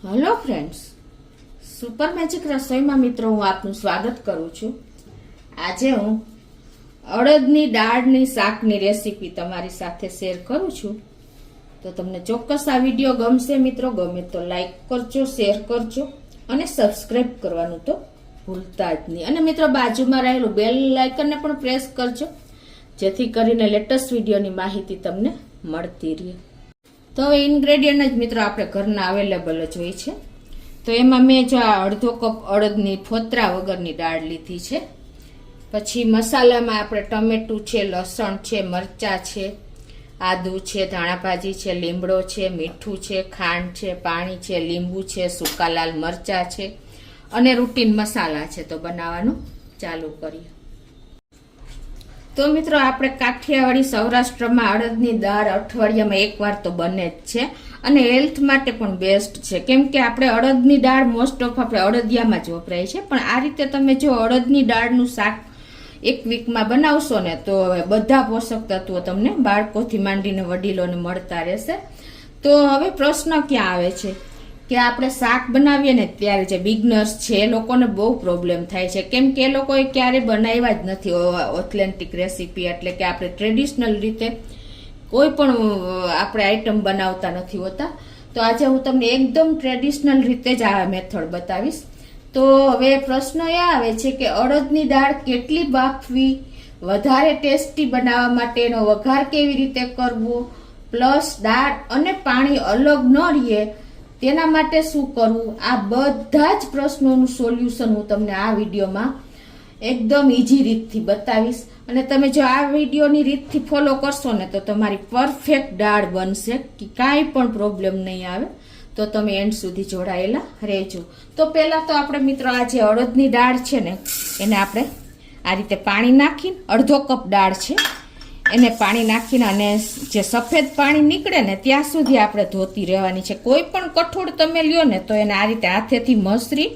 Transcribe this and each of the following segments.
Hello friends, super magic રસોઈમાં મિત્રો હું આપનું સ્વાગત કરું છું. આજે હું અડદની દાળની શાકની રેસીપી તમારી સાથે શેર કરું છું. તો તમને ચોક્કસ આ વિડીયો ગમશે મિત્રો. ગમે તો લાઈક કરજો, શેર કરજો અને સબસ્ક્રાઇબ કરવાનું તો ભૂલતા જ નહીં. અને મિત્રો બાજુમાં રહેલું બેલ આઇકનને પણ પ્રેસ કરજો, જેથી કરીને લેટેસ્ટ વિડીયોની માહિતી તમને મળતી રહે. તો હવે ઇન્ગ્રેડિયન્ટ જ મિત્રો આપણે ઘરના અવેલેબલ જ હોય છે. તો એમાં મેં જો આ અડધો કપ અડદની ફોતરા વગરની દાળ લીધી છે. પછી મસાલામાં આપણે ટમેટું છે, લસણ છે, મરચાં છે, આદુ છે, ધાણાભાજી છે, લીમડો છે, મીઠું છે, ખાંડ છે, પાણી છે, લીંબુ છે, સૂકા લાલ મરચાં છે અને રૂટીન મસાલા છે. તો બનાવવાનું ચાલુ કરીએ. તો મિત્રો આપણે કાઠિયાવાડી સૌરાષ્ટ્રમાં અડદની દાળ અઠવાડિયામાં એકવાર તો બને જ છે અને હેલ્થ માટે પણ બેસ્ટ છે. કેમ કે આપણે અડદની દાળ મોસ્ટ ઓફ આપણે અડદિયામાં જ વપરાય છે, પણ આ રીતે તમે જો અડદની દાળનું શાક એક વીકમાં બનાવશો ને તો બધા પોષક તત્વો તમને બાળકોથી માંડીને વડીલોને મળતા રહેશે. તો હવે પ્રશ્ન ક્યાં આવે છે કે આપણે શાક બનાવીએ ને ત્યારે જે બિગનર્સ છે એ લોકોને બહુ પ્રોબ્લેમ થાય છે. કેમ કે એ લોકોએ ક્યારેય બનાવ્યા જ નથી ઓથેન્ટિક રેસીપી, એટલે કે આપણે ટ્રેડિશનલ રીતે કોઈ પણ આપણે આઈટમ બનાવતા નથી હોતા. તો આજે હું તમને એકદમ ટ્રેડિશનલ રીતે જ આ મેથડ બતાવીશ. તો હવે પ્રશ્ન એ આવે છે કે અડદની દાળ કેટલી બાફવી, વધારે ટેસ્ટી બનાવવા માટે એનો વઘાર કેવી રીતે કરવો, પ્લસ દાળ અને પાણી અલગ ન રહે તેના માટે શું કરવું. આ બધા જ પ્રશ્નોનું સોલ્યુશન હું તમને આ વિડીયોમાં એકદમ ઈઝી રીતથી બતાવીશ. અને તમે જો આ વિડીયોની રીતથી ફોલો કરશો ને તો તમારી પરફેક્ટ દાળ બનશે, કે કાંઈ પણ પ્રોબ્લેમ નહીં આવે. તો તમે એન્ડ સુધી જોડાયેલા રહેજો. તો પહેલા તો આપણે મિત્રો આ જે અડદની દાળ છે ને એને આપણે આ રીતે પાણી નાખીને, અડધો કપ દાળ છે એને પાણી નાખીને અને જે સફેદ પાણી નીકળે ને ત્યાં સુધી આપણે ધોતી રહેવાની છે. કોઈ પણ કઠોળ તમે લ્યો ને તો એને આ રીતે હાથેથી મસરી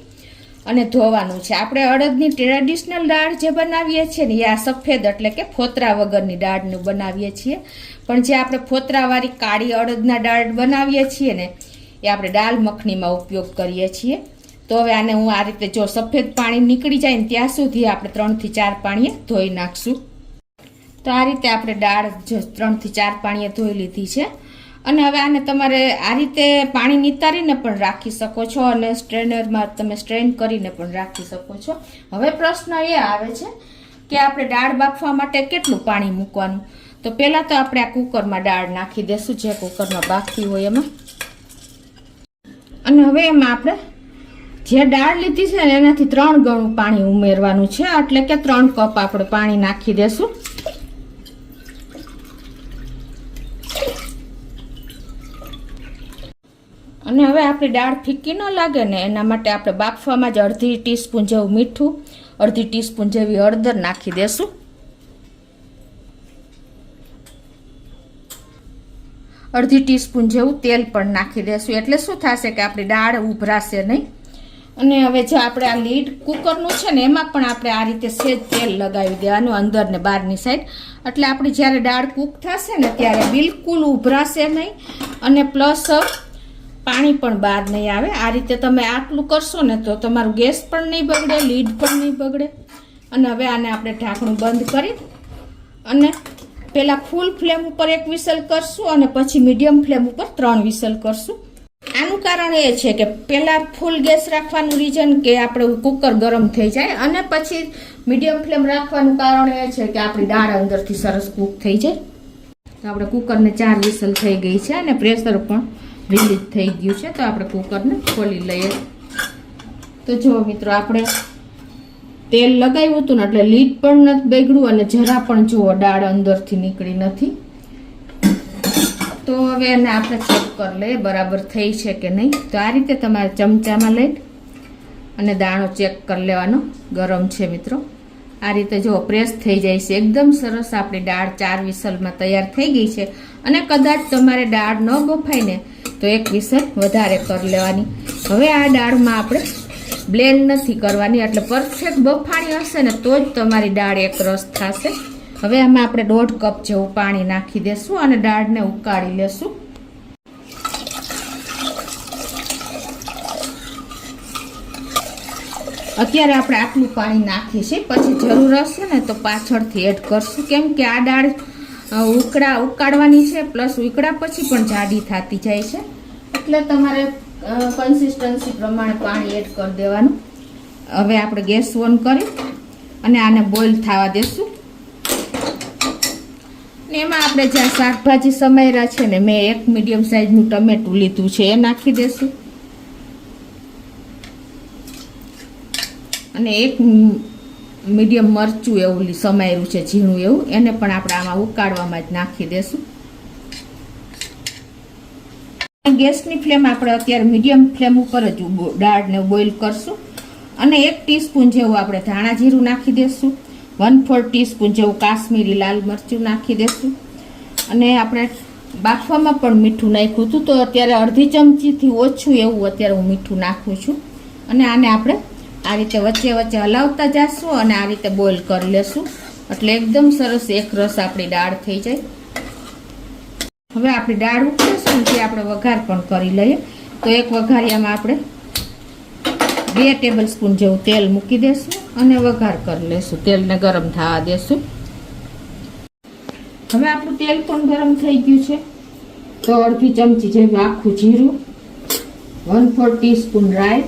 અને ધોવાનું છે. આપણે અડદની ટ્રેડિશનલ દાળ જે બનાવીએ છીએ ને એ આ સફેદ એટલે કે ફોતરા વગરની દાળનું બનાવીએ છીએ. પણ જે આપણે ફોતરાવાળી કાળી અડદના દાળ બનાવીએ છીએ ને એ આપણે દાળ મખનીમાં ઉપયોગ કરીએ છીએ. તો હવે આને હું આ રીતે જો સફેદ પાણી નીકળી જાય ને ત્યાં સુધી આપણે 3 થી 4 પાણીએ ધોઈ નાખશું. તો આ રીતે આપણે દાળ 3 થી 4 પાણીએ ધોઈ લીધી છે. અને હવે આને તમારે આ રીતે પાણી નિતારીને પણ રાખી શકો છો અને સ્ટ્રેનરમાં તમે સ્ટ્રેન કરીને પણ રાખી શકો છો. હવે પ્રશ્ન એ આવે છે કે આપણે દાળ બાફવા માટે કેટલું પાણી મૂકવાનું. તો પહેલા તો આપણે આ કુકરમાં દાળ નાખી દેશું, જે કુકરમાં બાફી હોય એમાં. અને હવે એમાં આપણે જે દાળ લીધી છે ને એનાથી 3 ગણું પાણી ઉમેરવાનું છે, એટલે કે 3 કપ આપણે પાણી નાખી દેશું. અને હવે આપણી દાળ ફીકી ન લાગે ને એના માટે આપણે બાફવામાં જ અડધી ટીસ્પૂન જેવું મીઠું, અડધી ટીસ્પૂન જેવી હળદર નાખી દેશું. અડધી ટીસ્પૂન જેવું તેલ પણ નાખી દેશું. એટલે શું થશે કે આપણી દાળ ઉભરાશે નહીં. અને હવે જે આપણે આ લીડ કુકરનું છે ને એમાં પણ આપણે આ રીતે સેજ તેલ લગાવી દેવાનું અંદર ને બહારની સાઈડ. એટલે આપણી જ્યારે દાળ કૂક થશે ને ત્યારે બિલકુલ ઉભરાશે નહીં અને પ્લસ પાણી પણ બહાર નહીં આવે. આ રીતે તમે આટલું કરશો ને તો તમારું ગેસ પણ નહીં બગડે, લીડ પણ નહીં બગડે. અને હવે આને આપણે ઢાંકણું બંધ કરી અને પહેલા ફૂલ ફ્લેમ ઉપર 1 વિસલ કરશું અને પછી મીડિયમ ફ્લેમ ઉપર 3 વિસલ કરશું. આનું કારણ એ છે કે પહેલા ફૂલ ગેસ રાખવાનું રીઝન કે આપણું કુકર ગરમ થઈ જાય, અને પછી મીડિયમ ફ્લેમ રાખવાનું કારણ એ છે કે આપણી દાળ અંદરથી સરસ કૂક થઈ જાય. તો આપણે કુકરને 4 વિસલ થઈ ગઈ છે અને પ્રેશર પણ રિલીઝ થઈ ગયું છે. તો આપણે કુકરને ખોલી લઈએ. તો જો મિત્રો આપણે તેલ લગાવ્યું હતું ને એટલે લીડ પણ નથી બગડ્યું અને જરા પણ જુઓ દાળ અંદરથી નીકળી નથી. તો હવે એને આપણે ચેક કરી લઈએ બરાબર થઈ છે કે નહીં. તો આ રીતે તમારે ચમચામાં લઈ અને દાણો ચેક કરી લેવાનો. ગરમ છે મિત્રો. આ રીતે જો પ્રેસ થઈ જાય છે એકદમ સરસ. આપણી દાળ 4 વિસલમાં તૈયાર થઈ ગઈ છે. અને કદાચ તમારે દાળ ન બફાય ને તો 1 વિસલ વધારે કરી લેવાની. હવે આ દાળમાં આપણે બ્લેન્ડ નથી કરવાની, એટલે પરફેક્ટ બફાણી હશે ને તો જ તમારી દાળ એક રસ થશે. હવે આમાં આપણે 1.5 કપ જેવું પાણી નાખી દેશું અને દાળને ઉકાળી લેશું. અત્યારે આપણે આટલું પાણી નાખીએ છીએ, પછી જરૂર હશે ને તો પાછળથી એડ કરશું, કેમ કે આ દાળ ઉકાળવાની છે, પ્લસ ઉકળા પછી પણ જાડી થતી જાય છે, એટલે તમારે કન્સિસ્ટન્સી પ્રમાણે પાણી એડ કરી દેવાનું. હવે આપણે ગેસ ઓન કરી અને આને બોઇલ થવા દેશું. ને એમાં આપણે જ્યાં શાકભાજી સમાર્યા છે ને, મેં એક મીડિયમ સાઇઝનું ટમેટું લીધું છે, એ નાખી દેશું. અને એક મીડિયમ મરચું એવું સમાર્યું છે, ઝીણું એવું, એને પણ આપણે આમાં ઉકાળવામાં જ નાખી દેશું. ગેસની ફ્લેમ આપણે અત્યારે મીડિયમ ફ્લેમ ઉપર જ દાળને બોઇલ કરશું. અને 1 ટીસ્પૂન જેવું આપણે ધાણા જીરું નાખી દેશું. 1/4 ટીસ્પૂન જેવું કાશ્મીરી લાલ મરચું નાખી દેશું. અને આપણે બાફવામાં પણ મીઠું નાખ્યું હતું, તો અત્યારે અડધી ચમચીથી ઓછું એવું અત્યારે હું મીઠું નાખું છું. અને આને આપણે આ રીતે વચ્ચે વચ્ચે હલાવતા જઈશું અને આ રીતે બોઇલ કરી લેશું, એટલે એકદમ સરસ એક રસ આપણી દાળ થઈ જાય. હવે આપણી દાળ ઉકળશે ને તે આપણે વઘાર પણ કરી લઈએ. તો એક વઘારિયામાં આપણે 2 ટેબલ સ્પૂન જેવું તેલ મૂકી દેશું અને વઘાર કરી લેશું. તેલને ગરમ થવા દેશું. હવે આપણું તેલ પણ ગરમ થઈ ગયું છે, તો અડધી ચમચી જેવું આખું જીરું, 1/4 ટીસ્પૂન રાઈ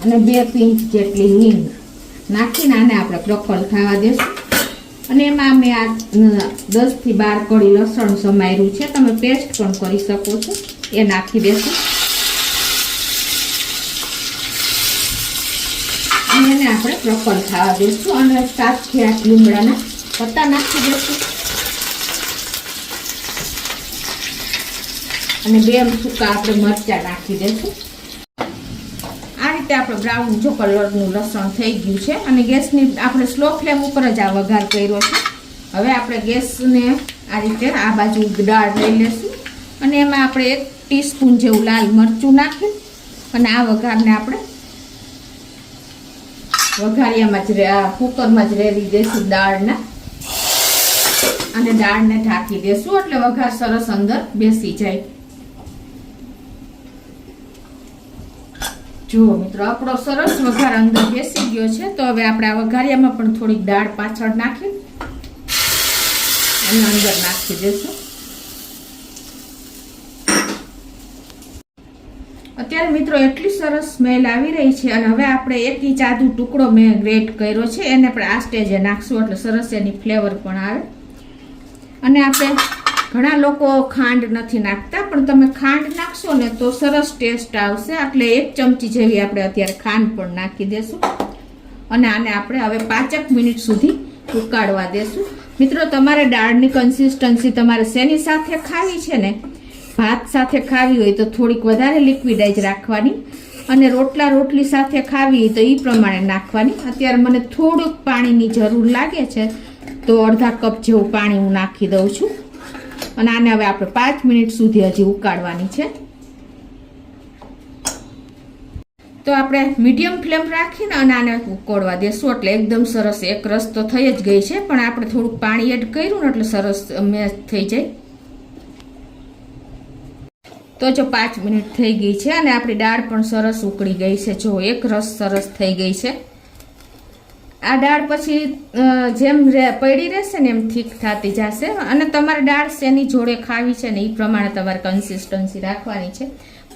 અને 2 પિંચ જેટલી હિંગ નાખીને આને આપણે પ્રફલ થવા દેશું. અને એમાં મેં આ 10 થી 12 કળી લસણ સમાર્યું છે, તમે પેસ્ટ પણ કરી શકો છો, એ નાખી દેશું. અને એને આપણે પ્રફલ થવા દેશું. અને 7 થી 8 લીમડાના પત્તા નાખી દેશું. અને 2 સૂકા આપણે મરચાં નાખી દેશું. આ રીતે આપણે બ્રાઉન જો કલરનું લસણ થઈ ગયું છે. અને ગેસની આપણે સ્લો ફ્લેમ ઉપર જ આ વઘાર કર્યો છે. હવે આપણે ગેસને આ રીતે આ બાજુ દાળ લઈ લેશું અને એમાં આપણે 1 ટીસ્પૂન જેવું લાલ મરચું નાખી અને આ વઘારને આપણે વઘારિયામાં જ કુકરમાં જ રેડી દેશું દાળના. અને દાળને ઢાંકી દેશું એટલે વઘાર સરસ અંદર બેસી જાય. જો મિત્રો આપણો સરસ વઘાર અંદર બેસી ગયો છે. તો હવે આપણે આ વઘારિયામાં પણ થોડીક દાળ પાછળ નાખી અને અંદર નાખી દેશું. અત્યારે મિત્રો એટલી સરસ સ્મેલ આવી રહી છે. અને હવે આપણે 1 ઇંચ આદુ ટુકડો મેં ગ્રેટ કર્યો છે, એને આપણે આ સ્ટેજે નાખશું એટલે સરસ એની ફ્લેવર પણ આવે. અને આપણે ઘણા લોકો ખાંડ નથી નાખતા, પણ તમે ખાંડ નાખશો ને તો સરસ ટેસ્ટ આવશે, એટલે 1 ચમચી જેવી આપણે અત્યારે ખાંડ પણ નાખી દેશું. અને આને આપણે હવે 5 મિનિટ સુધી ઉકાળવા દેશું. મિત્રો તમારે દાળની કન્સિસ્ટન્સી તમારે શેની સાથે ખાવી છે ને, ભાત સાથે ખાવી હોય તો થોડીક વધારે લિક્વિડાઇઝ રાખવાની, અને રોટલી સાથે ખાવી હોય તો એ પ્રમાણે નાખવાની. અત્યારે મને થોડુંક પાણીની જરૂર લાગે છે, તો અડધા કપ જેવું પાણી હું નાખી દઉં છું. અને આને હવે આપણે 5 મિનિટ સુધી હજી ઉકાળવાની છે. તો આપણે મીડિયમ ફ્લેમ રાખીને અને આને ઉકળવા દેશું, એટલે એકદમ સરસ એક રસ તો થઈ જ ગઈ છે, પણ આપણે થોડુંક પાણી એડ કર્યું ને એટલે સરસ મેશ થઈ જાય. તો જો 5 મિનિટ થઈ ગઈ છે અને આપણી દાળ પણ સરસ ઉકળી ગઈ છે. જો એક રસ સરસ થઈ ગઈ છે. આ દાળ પછી જેમ પડી રહેશે ને એમ ઠીક થતી જશે. અને તમારે દાળ શેની જોડે ખાવી છે ને એ પ્રમાણે તમારે કન્સિસ્ટન્સી રાખવાની છે.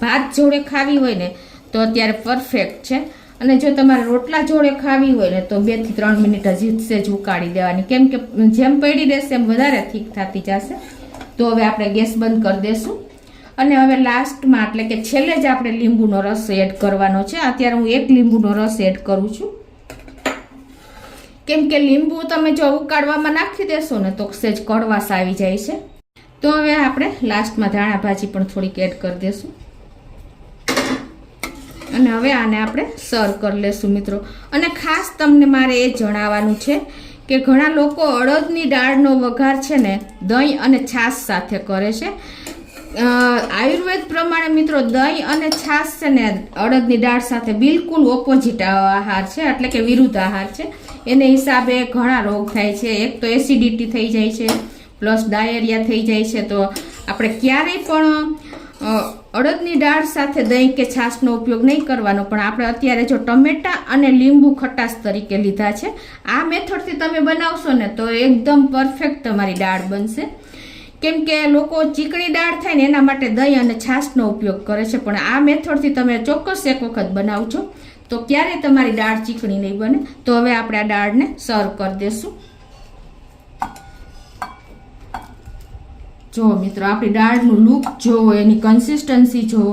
ભાત જોડે ખાવી હોય ને તો અત્યારે પરફેક્ટ છે, અને જો તમારે રોટલા જોડે ખાવી હોય ને તો 2 થી 3 મિનિટ હજી સેજ ઉકાળી દેવાની, કેમ કે જેમ પડી રહેશે એમ વધારે ઠીક થતી જશે. તો હવે આપણે ગેસ બંધ કરી દેશું. અને હવે લાસ્ટમાં એટલે કે છેલ્લે જ આપણે લીંબુનો રસ એડ કરવાનો છે. અત્યારે હું 1 લીંબુનો રસ એડ કરું છું, કેમ કે લીંબુ તમે જો ઉકાળવામાં નાખી દેશો ને તો સેજ કડવાશ આવી જાય છે. તો હવે આપણે લાસ્ટમાં ધાણા ભાજી પણ થોડીક એડ કરી દેશું. અને હવે આને આપણે સર્વ કરી લેશું મિત્રો. અને ખાસ તમને મારે એ જણાવવાનું છે કે ઘણા લોકો અડદની દાળનો વઘાર છે ને દહીં અને છાશ સાથે કરે છે. આયુર્વેદ પ્રમાણે મિત્રો દહીં અને છાશ છે ને અડદની દાળ સાથે બિલકુલ ઓપોઝિટ આહાર છે, એટલે કે વિરુદ્ધ આહાર છે. એને હિસાબે ઘણા રોગ થાય છે. એક તો એસિડિટી થઈ જાય છે, પ્લસ ડાયેરિયા થઈ જાય છે. તો આપણે ક્યારેય પણ અડદની દાળ સાથે દહીં કે છાશનો ઉપયોગ નહીં કરવાનો, પણ આપણે અત્યારે જો ટમેટા અને લીંબુ ખટાશ તરીકે લીધા છે. આ મેથડથી તમે બનાવશો ને તો એકદમ પરફેક્ટ તમારી દાળ બનશે. કેમ કે લોકો ચીકણી દાળ થાય ને એના માટે દહીં અને છાશનો ઉપયોગ કરે છે, પણ આ મેથડથી તમે ચોક્કસ એક વખત બનાવજો તો ક્યારેય તમારી દાળ ચીકણી નહીં બને. તો હવે આપણે આ દાળને સર્વ કરી દેશું. જો મિત્રો, આપણી દાળનું લુક જોવો, એની કન્સિસ્ટન્સી જોવો,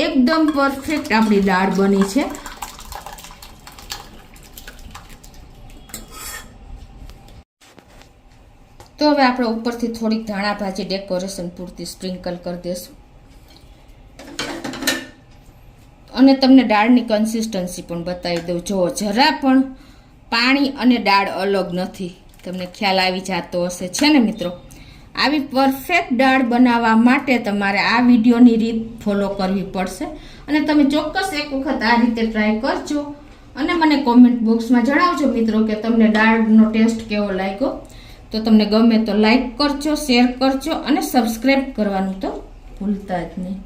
એકદમ પરફેક્ટ આપણી દાળ બની છે. તો હવે આપણે ઉપરથી થોડીક ધાણા ભાજી ડેકોરેશન પૂરતી સ્પ્રિંકલ કરી દેશું. અને તમને દાળની કન્સિસ્ટન્સી પણ બતાવી દઉં. જો જરા પણ પાણી અને દાળ અલગ નથી, તમને ખ્યાલ આવી જતો હશે, છે ને મિત્રો? આવી પરફેક્ટ દાળ બનાવવા માટે તમારે આ વિડીયોની રીત ફોલો કરવી પડશે. અને તમે ચોક્કસ એક વખત આ રીતે ટ્રાય કરજો અને મને કોમેન્ટ બોક્સમાં જણાવજો મિત્રો કે તમને દાળનો ટેસ્ટ કેવો લાગ્યો. તો તમને ગમે તો લાઈક કરજો, શેર કરજો અને સબસ્ક્રાઈબ કરવાનું તો ભૂલતા જ નહીં.